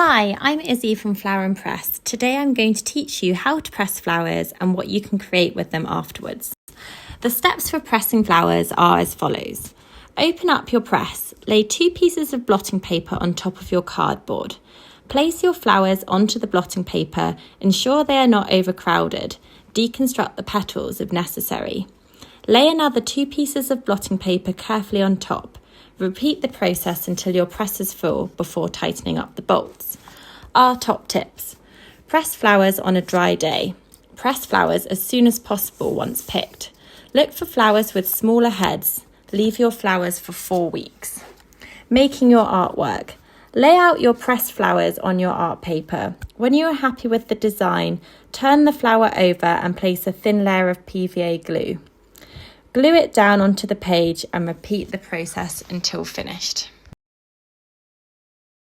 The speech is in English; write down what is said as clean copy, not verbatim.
Hi, I'm Issey from Flower & Press. Today I'm going to teach you how to press flowers and what you can create with them afterwards. The steps for pressing flowers are as follows. Open up your press, lay 2 pieces of blotting paper on top of your cardboard. Place your flowers onto the blotting paper, ensure they are not overcrowded. Deconstruct the petals if necessary. Lay another 2 pieces of blotting paper carefully on top. Repeat the process until your press is full before tightening up the bolts. Our top tips. Press flowers on a dry day. Press flowers as soon as possible once picked. Look for flowers with smaller heads. Leave your flowers for 4 weeks. Making your artwork. Lay out your pressed flowers on your art paper. When you are happy with the design, turn the flower over and place a thin layer of PVA glue. Glue it down onto the page and repeat the process until finished.